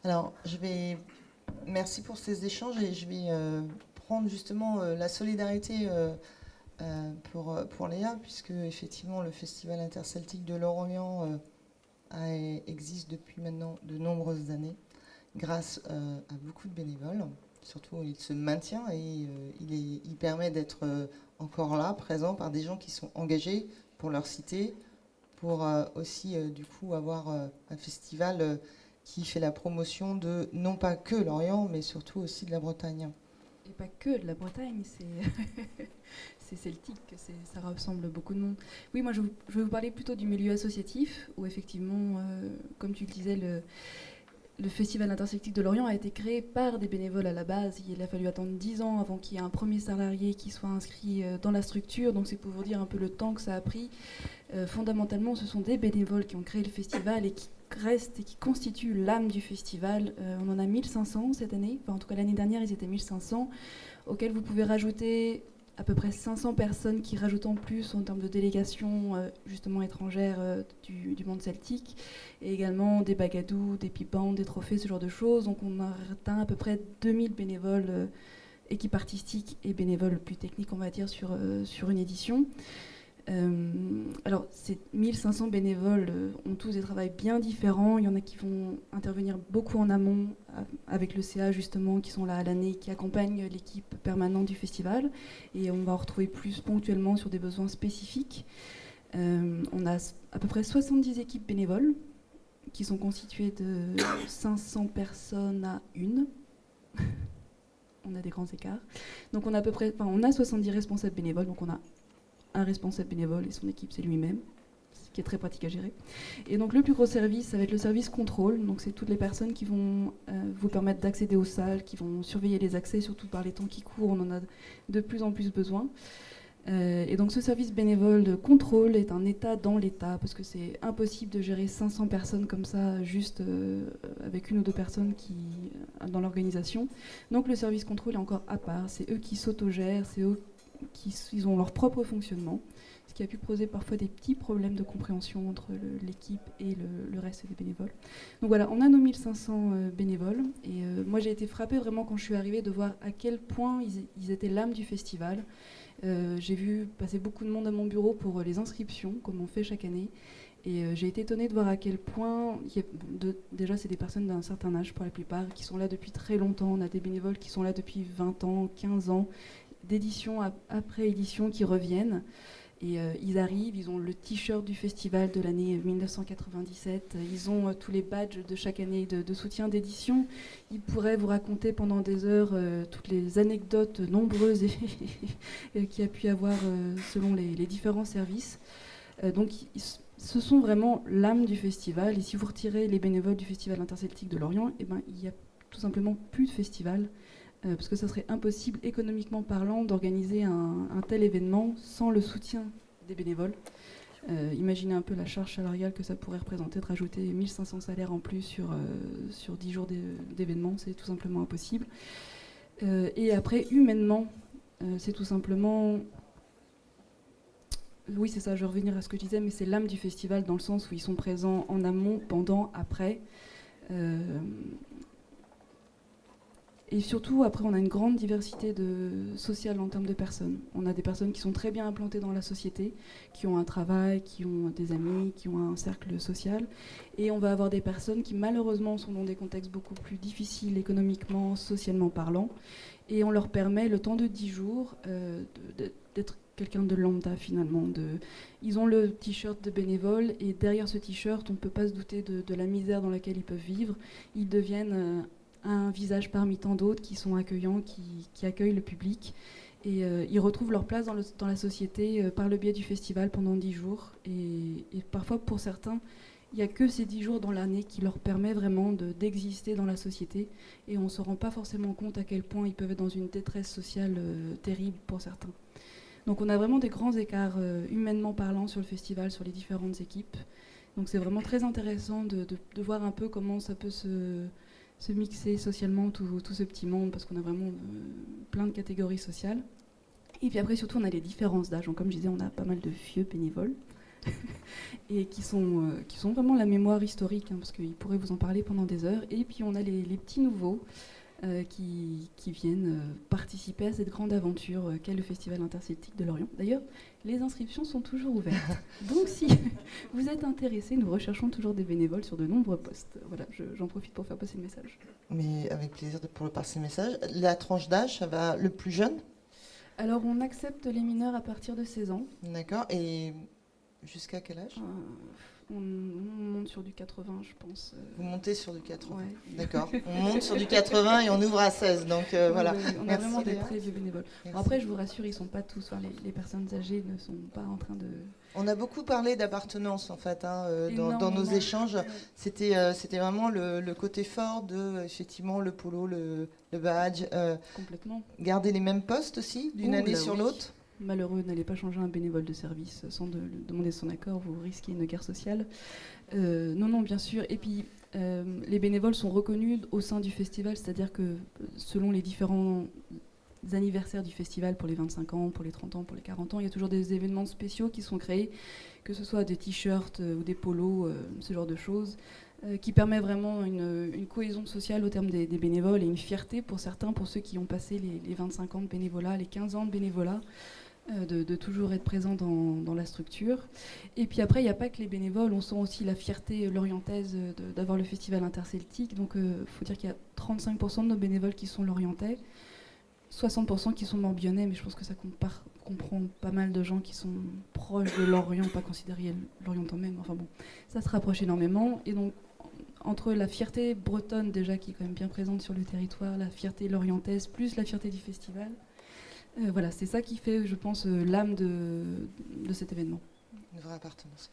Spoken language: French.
Alors, merci pour ces échanges et je vais prendre justement la solidarité pour Léa, puisque effectivement le Festival interceltique de l'Orient existe depuis maintenant de nombreuses années, grâce à beaucoup de bénévoles. Surtout, il se maintient et il permet d'être encore là, présent par des gens qui sont engagés pour leur cité, pour aussi du coup avoir un festival qui fait la promotion de non pas que l'Orient, mais surtout aussi de la Bretagne. Et pas que de la Bretagne, c'est celtique, ça rassemble beaucoup de monde. Oui, moi je vais vous parler plutôt du milieu associatif, où effectivement, comme tu le disais, le Festival interceltique de Lorient a été créé par des bénévoles à la base. Il a fallu attendre 10 ans avant qu'il y ait un premier salarié qui soit inscrit dans la structure, donc c'est pour vous dire un peu le temps que ça a pris. Fondamentalement, ce sont des bénévoles qui ont créé le festival et qui restent et qui constituent l'âme du festival. On en a 1500 cette année, enfin en tout cas l'année dernière ils étaient 1500, auxquels vous pouvez rajouter à peu près 500 personnes qui rajoutent en plus en termes de délégation justement étrangère du monde celtique, et également des bagadous, des pipandes, des trophées, ce genre de choses. Donc on a atteint à peu près 2000 bénévoles, équipes artistiques et bénévoles plus techniques on va dire sur une édition. Alors, ces 1500 bénévoles ont tous des travails bien différents. Il y en a qui vont intervenir beaucoup en amont avec le CA, justement, qui sont là à l'année, qui accompagnent l'équipe permanente du festival. Et on va en retrouver plus ponctuellement sur des besoins spécifiques. On a à peu près 70 équipes bénévoles qui sont constituées de 500 personnes à une. On a des grands écarts. Donc on a à peu près, enfin, on a 70 responsables bénévoles, donc on a un responsable bénévole et son équipe, c'est lui-même, ce qui est très pratique à gérer. Et donc le plus gros service, ça va être le service contrôle. Donc c'est toutes les personnes qui vont vous permettre d'accéder aux salles, qui vont surveiller les accès, surtout par les temps qui courent, on en a de plus en plus besoin. Et donc ce service bénévole de contrôle est un état dans l'état, parce que c'est impossible de gérer 500 personnes comme ça, juste avec une ou deux personnes dans l'organisation. Donc le service contrôle est encore à part, c'est eux qui s'autogèrent, c'est eux ils ont leur propre fonctionnement, ce qui a pu poser parfois des petits problèmes de compréhension entre l'équipe et le reste des bénévoles. Donc voilà, on a nos 1500 bénévoles, et moi j'ai été frappée vraiment quand je suis arrivée de voir à quel point ils étaient l'âme du festival. J'ai vu passer beaucoup de monde à mon bureau pour les inscriptions, comme on fait chaque année, et j'ai été étonnée de voir à quel point, déjà c'est des personnes d'un certain âge pour la plupart, qui sont là depuis très longtemps. On a des bénévoles qui sont là depuis 20 ans, 15 ans, d'édition après édition qui reviennent. Et ils arrivent, ils ont le t-shirt du festival de l'année 1997, ils ont tous les badges de chaque année de soutien d'édition. Ils pourraient vous raconter pendant des heures toutes les anecdotes nombreuses qu'il y a pu y avoir selon les différents services. Donc ce sont vraiment l'âme du festival. Et si vous retirez les bénévoles du Festival interceltique de Lorient, eh ben, il n'y a tout simplement plus de festival. Parce que ça serait impossible économiquement parlant d'organiser un tel événement sans le soutien des bénévoles. Imaginez un peu la charge salariale que ça pourrait représenter de rajouter 1500 salaires en plus sur 10 jours d'événement, c'est tout simplement impossible. Et après, humainement, c'est tout simplement... Oui, c'est ça, je vais revenir à ce que je disais, mais c'est l'âme du festival dans le sens où ils sont présents en amont, pendant, après. Euh, Et surtout, après, on a une grande diversité sociale en termes de personnes. On a des personnes qui sont très bien implantées dans la société, qui ont un travail, qui ont des amis, qui ont un cercle social. Et on va avoir des personnes qui, malheureusement, sont dans des contextes beaucoup plus difficiles économiquement, socialement parlant. Et on leur permet, le temps de 10 jours, d'être quelqu'un de lambda, finalement. Ils ont le t-shirt de bénévole, et derrière ce t-shirt, on ne peut pas se douter de la misère dans laquelle ils peuvent vivre. Ils deviennent... un visage parmi tant d'autres qui sont accueillants, qui accueillent le public. Et ils retrouvent leur place dans la société par le biais du festival pendant 10 jours. Et parfois, pour certains, il n'y a que ces 10 jours dans l'année qui leur permet vraiment d'exister dans la société. Et on ne se rend pas forcément compte à quel point ils peuvent être dans une détresse sociale terrible pour certains. Donc on a vraiment des grands écarts humainement parlant sur le festival, sur les différentes équipes. Donc c'est vraiment très intéressant de voir un peu comment ça peut se mixer socialement tout ce petit monde, parce qu'on a vraiment plein de catégories sociales. Et puis après, surtout, on a les différences d'âge. Donc, comme je disais, on a pas mal de vieux bénévoles, et qui sont vraiment la mémoire historique, hein, parce qu'ils pourraient vous en parler pendant des heures. Et puis on a les petits nouveaux qui viennent participer à cette grande aventure qu'est le Festival interceltique de Lorient. D'ailleurs, les inscriptions sont toujours ouvertes. Donc si vous êtes intéressés, nous recherchons toujours des bénévoles sur de nombreux postes. Voilà, j'en profite pour faire passer le message. Mais avec plaisir pour le passer le message. La tranche d'âge, ça va le plus jeune? Alors on accepte les mineurs à partir de 16 ans. D'accord. Et jusqu'à quel âge? On monte sur du 80, je pense. Vous montez sur du 80. Ouais. D'accord. On monte sur du 80 et on ouvre à 16. Donc voilà. Ouais, on a Merci, vraiment des Léa. très vieux bénévoles. Merci. Bon, après, je vous rassure, ils sont pas tous. Enfin, les personnes âgées ne sont pas en train de. On a beaucoup parlé d'appartenance en fait dans nos Énormément. échanges. Ouais. C'était vraiment le côté fort de effectivement le polo, le badge. Complètement. Garder les mêmes postes aussi d'une année Là, sur oui. l'autre. Malheureux, n'allez pas changer un bénévole de service sans demander son accord, vous risquez une guerre sociale. Non, bien sûr. Et puis, les bénévoles sont reconnus au sein du festival, c'est-à-dire que selon les différents anniversaires du festival, pour les 25 ans, pour les 30 ans, pour les 40 ans, il y a toujours des événements spéciaux qui sont créés, que ce soit des t-shirts ou des polos, ce genre de choses, qui permet vraiment une cohésion sociale au terme des bénévoles et une fierté pour certains, pour ceux qui ont passé les 25 ans de bénévolat, les 15 ans de bénévolat, de toujours être présent dans la structure. Et puis après, il n'y a pas que les bénévoles, on sent aussi la fierté lorientaise d'avoir le festival interceltique. Donc il faut dire qu'il y a 35% de nos bénévoles qui sont lorientais, 60% qui sont morbionnais, mais je pense que ça comprend pas mal de gens qui sont proches de Lorient, pas considérés Lorientais même, enfin bon, ça se rapproche énormément. Et donc entre la fierté bretonne déjà qui est quand même bien présente sur le territoire, la fierté lorientaise, plus la fierté du festival, voilà, c'est ça qui fait, je pense, l'âme de cet événement. Une vraie appartenance.